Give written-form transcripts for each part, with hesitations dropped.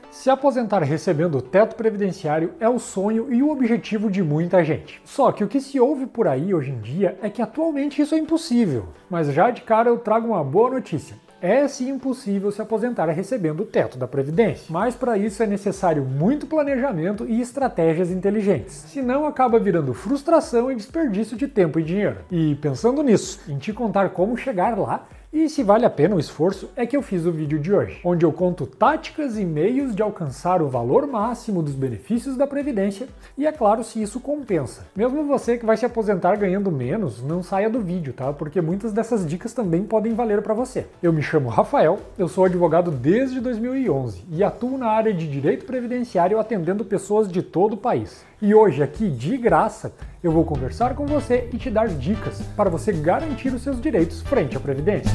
Se aposentar recebendo o teto previdenciário é o sonho e o objetivo de muita gente. Só que o que se ouve por aí hoje em dia é que atualmente isso é impossível. Mas já de cara eu trago uma boa notícia. É sim possível se aposentar recebendo o teto da Previdência, mas para isso é necessário muito planejamento e estratégias inteligentes, senão acaba virando frustração e desperdício de tempo e dinheiro. E pensando nisso, em te contar como chegar lá, e se vale a pena o esforço, é que eu fiz o vídeo de hoje, onde eu conto táticas e meios de alcançar o valor máximo dos benefícios da Previdência e, é claro, se isso compensa. Mesmo você que vai se aposentar ganhando menos, não saia do vídeo, tá? Porque muitas dessas dicas também podem valer para você. Eu me chamo Rafael, eu sou advogado desde 2011 e atuo na área de direito previdenciário atendendo pessoas de todo o país. E hoje, aqui de graça, eu vou conversar com você e te dar dicas para você garantir os seus direitos frente à Previdência.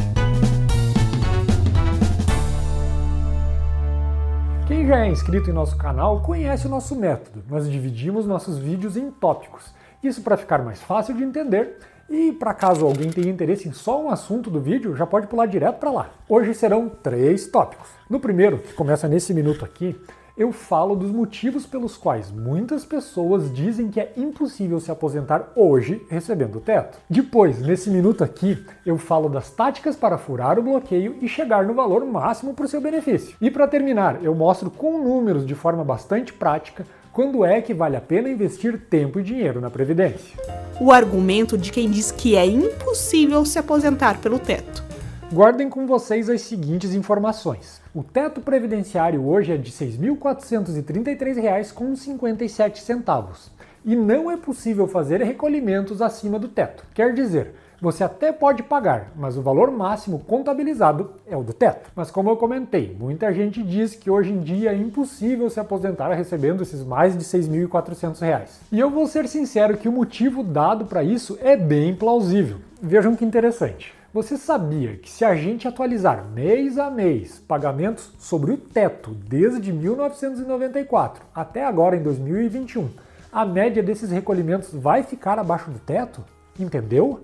Quem já é inscrito em nosso canal conhece o nosso método. Nós dividimos nossos vídeos em tópicos. Isso para ficar mais fácil de entender e para caso alguém tenha interesse em só um assunto do vídeo, já pode pular direto para lá. Hoje serão 3 tópicos. No primeiro, que começa nesse minuto aqui, eu falo dos motivos pelos quais muitas pessoas dizem que é impossível se aposentar hoje recebendo o teto. Depois, nesse minuto aqui, eu falo das táticas para furar o bloqueio e chegar no valor máximo para o seu benefício. E para terminar, eu mostro com números de forma bastante prática quando é que vale a pena investir tempo e dinheiro na Previdência. O argumento de quem diz que é impossível se aposentar pelo teto. Guardem com vocês as seguintes informações. O teto previdenciário hoje é de R$ 6.433,57 e não é possível fazer recolhimentos acima do teto. Quer dizer, você até pode pagar, mas o valor máximo contabilizado é o do teto. Mas como eu comentei, muita gente diz que hoje em dia é impossível se aposentar recebendo esses mais de R$ 6.400. E eu vou ser sincero que o motivo dado para isso é bem plausível. Vejam que interessante. Você sabia que se a gente atualizar mês a mês pagamentos sobre o teto desde 1994 até agora em 2021, a média desses recolhimentos vai ficar abaixo do teto? Entendeu?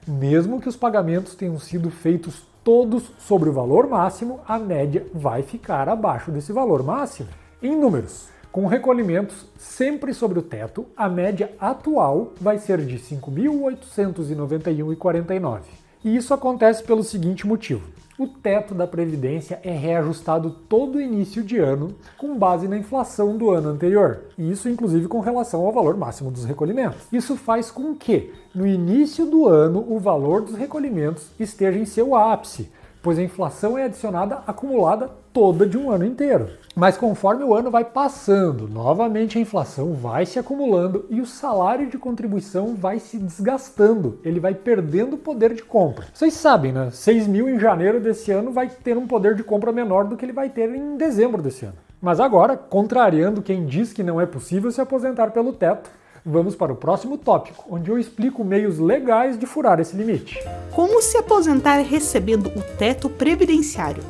Mesmo que os pagamentos tenham sido feitos todos sobre o valor máximo, a média vai ficar abaixo desse valor máximo. Em números, com recolhimentos sempre sobre o teto, a média atual vai ser de R$ 5.891,49. E isso acontece pelo seguinte motivo. O teto da Previdência é reajustado todo início de ano com base na inflação do ano anterior. E isso inclusive com relação ao valor máximo dos recolhimentos. Isso faz com que, no início do ano, o valor dos recolhimentos esteja em seu ápice, pois a inflação é adicionada acumulada toda de um ano inteiro. Mas conforme o ano vai passando, novamente a inflação vai se acumulando e o salário de contribuição vai se desgastando, ele vai perdendo o poder de compra. Vocês sabem, né? 6 mil em janeiro desse ano vai ter um poder de compra menor do que ele vai ter em dezembro desse ano. Mas agora, contrariando quem diz que não é possível se aposentar pelo teto, vamos para o próximo tópico, onde eu explico meios legais de furar esse limite. Como se aposentar recebendo o teto previdenciário?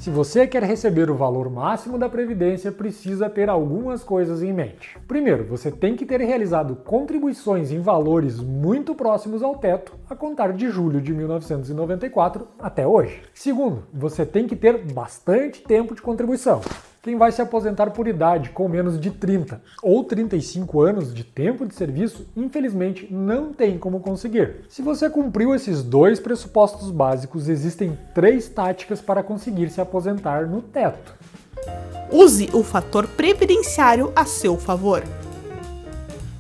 Se você quer receber o valor máximo da Previdência, precisa ter algumas coisas em mente. Primeiro, você tem que ter realizado contribuições em valores muito próximos ao teto, a contar de julho de 1994 até hoje. Segundo, você tem que ter bastante tempo de contribuição. Quem vai se aposentar por idade com menos de 30 ou 35 anos de tempo de serviço, infelizmente não tem como conseguir. Se você cumpriu esses 2 pressupostos básicos, existem 3 táticas para conseguir se aposentar no teto. Use o fator previdenciário a seu favor.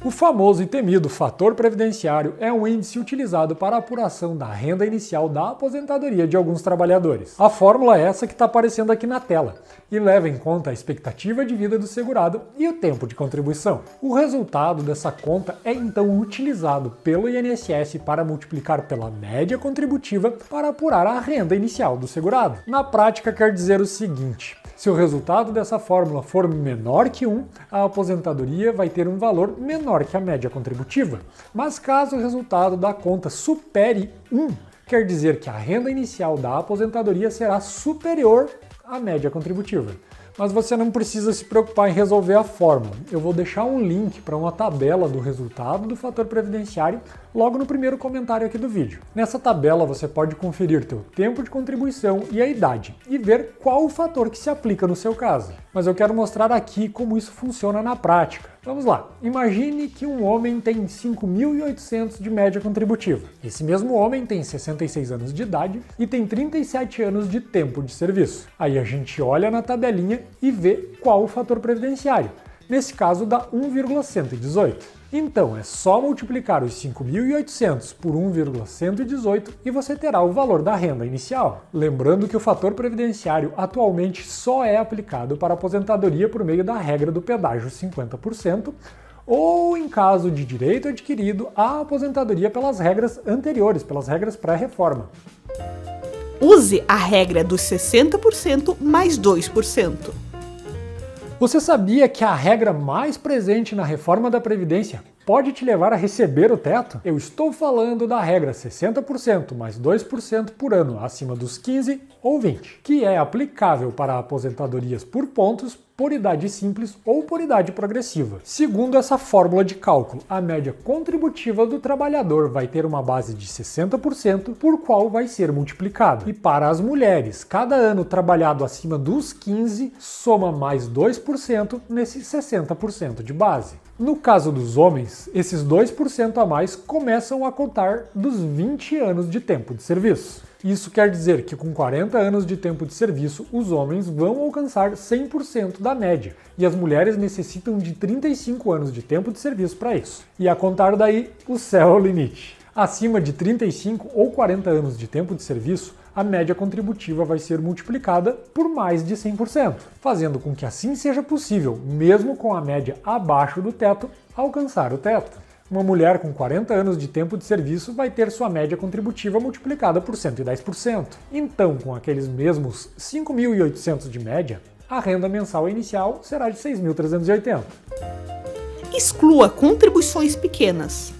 O famoso e temido fator previdenciário é um índice utilizado para a apuração da renda inicial da aposentadoria de alguns trabalhadores. A fórmula é essa que está aparecendo aqui na tela e leva em conta a expectativa de vida do segurado e o tempo de contribuição. O resultado dessa conta é então utilizado pelo INSS para multiplicar pela média contributiva para apurar a renda inicial do segurado. Na prática quer dizer o seguinte: se o resultado dessa fórmula for menor que 1, a aposentadoria vai ter um valor menor que a média contributiva. Mas caso o resultado da conta supere 1, quer dizer que a renda inicial da aposentadoria será superior à média contributiva. Mas você não precisa se preocupar em resolver a fórmula. Eu vou deixar um link para uma tabela do resultado do fator previdenciário logo no primeiro comentário aqui do vídeo. Nessa tabela você pode conferir teu tempo de contribuição e a idade e ver qual o fator que se aplica no seu caso. Mas eu quero mostrar aqui como isso funciona na prática. Vamos lá, imagine que um homem tem 5.800 de média contributiva. Esse mesmo homem tem 66 anos de idade e tem 37 anos de tempo de serviço. Aí a gente olha na tabelinha e vê qual o fator previdenciário. Nesse caso dá 1,118. Então é só multiplicar os 5.800 por 1,118 e você terá o valor da renda inicial. Lembrando que o fator previdenciário atualmente só é aplicado para aposentadoria por meio da regra do pedágio 50%, ou em caso de direito adquirido, a aposentadoria pelas regras anteriores, pelas regras pré-reforma. Use a regra dos 60% mais 2%. Você sabia que a regra mais presente na reforma da Previdência pode te levar a receber o teto? Eu estou falando da regra 60% mais 2% por ano acima dos 15 ou 20, que é aplicável para aposentadorias por pontos, por idade simples ou por idade progressiva. Segundo essa fórmula de cálculo, a média contributiva do trabalhador vai ter uma base de 60%, por qual vai ser multiplicado. E para as mulheres, cada ano trabalhado acima dos 15 soma mais 2% nesses 60% de base. No caso dos homens, esses 2% a mais começam a contar dos 20 anos de tempo de serviço. Isso quer dizer que com 40 anos de tempo de serviço, os homens vão alcançar 100% da média, e as mulheres necessitam de 35 anos de tempo de serviço para isso. E a contar daí, o céu é o limite. Acima de 35 ou 40 anos de tempo de serviço, a média contributiva vai ser multiplicada por mais de 100%, fazendo com que assim seja possível, mesmo com a média abaixo do teto, alcançar o teto. Uma mulher com 40 anos de tempo de serviço vai ter sua média contributiva multiplicada por 110%. Então, com aqueles mesmos 5.800 de média, a renda mensal inicial será de 6.380. Exclua contribuições pequenas.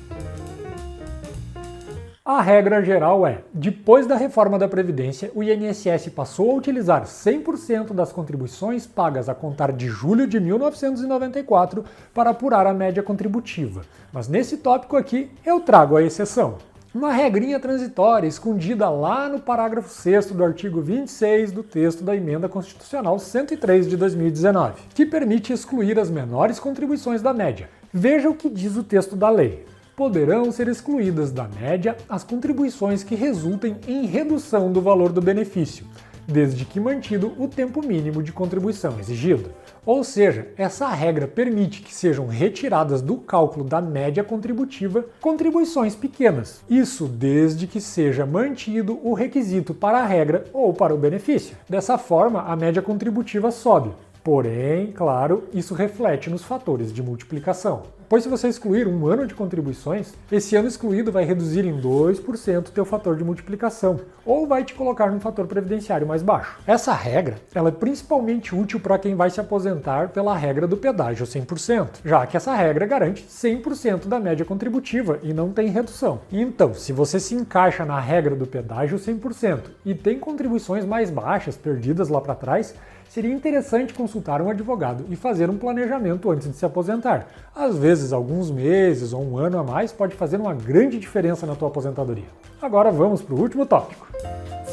A regra geral é, depois da reforma da Previdência, o INSS passou a utilizar 100% das contribuições pagas a contar de julho de 1994 para apurar a média contributiva. Mas nesse tópico aqui, eu trago a exceção. Uma regrinha transitória escondida lá no parágrafo 6º do artigo 26 do texto da Emenda Constitucional 103 de 2019, que permite excluir as menores contribuições da média. Veja o que diz o texto da lei. Poderão ser excluídas da média as contribuições que resultem em redução do valor do benefício, desde que mantido o tempo mínimo de contribuição exigido. Ou seja, essa regra permite que sejam retiradas do cálculo da média contributiva contribuições pequenas. Isso desde que seja mantido o requisito para a regra ou para o benefício. Dessa forma, a média contributiva sobe. Porém, claro, isso reflete nos fatores de multiplicação. Pois se você excluir um ano de contribuições, esse ano excluído vai reduzir em 2% o teu fator de multiplicação, ou vai te colocar num fator previdenciário mais baixo. Essa regra ela é principalmente útil para quem vai se aposentar pela regra do pedágio 100%, já que essa regra garante 100% da média contributiva e não tem redução. Então, se você se encaixa na regra do pedágio 100% e tem contribuições mais baixas perdidas lá para trás, seria interessante consultar um advogado e fazer um planejamento antes de se aposentar. Às vezes, alguns meses ou um ano a mais pode fazer uma grande diferença na tua aposentadoria. Agora vamos para o último tópico.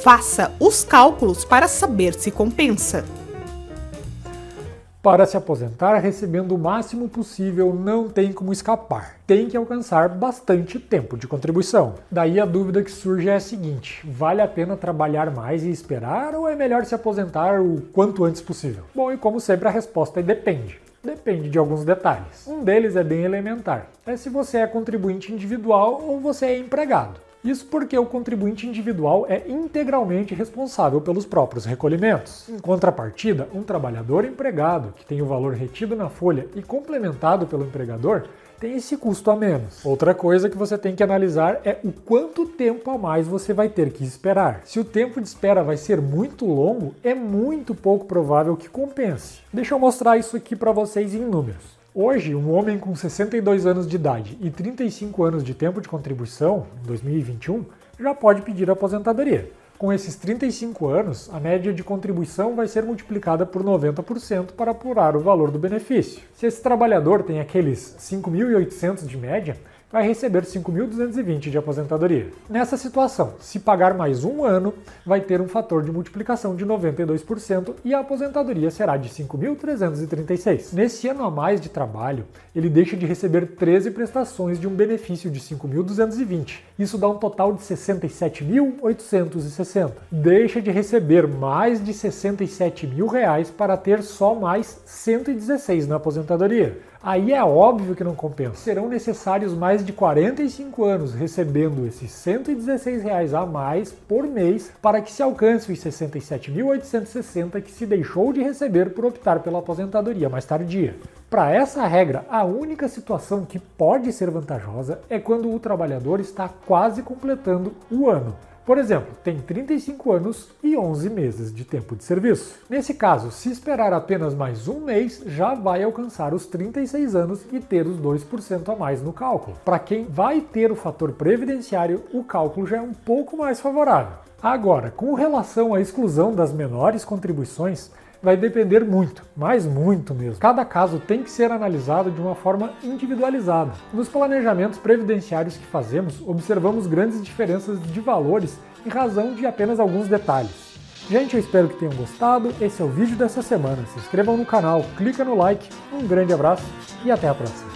Faça os cálculos para saber se compensa. Para se aposentar recebendo o máximo possível não tem como escapar. Tem que alcançar bastante tempo de contribuição. Daí a dúvida que surge é a seguinte: vale a pena trabalhar mais e esperar ou é melhor se aposentar o quanto antes possível? Bom, e como sempre a resposta é depende. Depende de alguns detalhes. Um deles é bem elementar. É se você é contribuinte individual ou você é empregado. Isso porque o contribuinte individual é integralmente responsável pelos próprios recolhimentos. Em contrapartida, um trabalhador empregado, que tem o valor retido na folha e complementado pelo empregador, tem esse custo a menos. Outra coisa que você tem que analisar é o quanto tempo a mais você vai ter que esperar. Se o tempo de espera vai ser muito longo, é muito pouco provável que compense. Deixa eu mostrar isso aqui para vocês em números. Hoje, um homem com 62 anos de idade e 35 anos de tempo de contribuição, em 2021, já pode pedir aposentadoria. Com esses 35 anos, a média de contribuição vai ser multiplicada por 90% para apurar o valor do benefício. Se esse trabalhador tem aqueles 5.800 de média, vai receber 5.220 de aposentadoria. Nessa situação, se pagar mais um ano, vai ter um fator de multiplicação de 92% e a aposentadoria será de 5.336. Nesse ano a mais de trabalho, ele deixa de receber 13 prestações de um benefício de 5.220. Isso dá um total de 67.860. Deixa de receber mais de 67 mil reais para ter só mais 116 na aposentadoria. Aí é óbvio que não compensa. Serão necessários mais de 45 anos recebendo esses 116 reais a mais por mês para que se alcance os 67.860 que se deixou de receber por optar pela aposentadoria mais tardia. Para essa regra, a única situação que pode ser vantajosa é quando o trabalhador está quase completando o ano. Por exemplo, tem 35 anos e 11 meses de tempo de serviço. Nesse caso, se esperar apenas mais um mês, já vai alcançar os 36 anos e ter os 2% a mais no cálculo. Para quem vai ter o fator previdenciário, o cálculo já é um pouco mais favorável. Agora, com relação à exclusão das menores contribuições, vai depender muito, mas muito mesmo. Cada caso tem que ser analisado de uma forma individualizada. Nos planejamentos previdenciários que fazemos, observamos grandes diferenças de valores em razão de apenas alguns detalhes. Gente, eu espero que tenham gostado. Esse é o vídeo dessa semana. Se inscrevam no canal, clica no like, um grande abraço e até a próxima.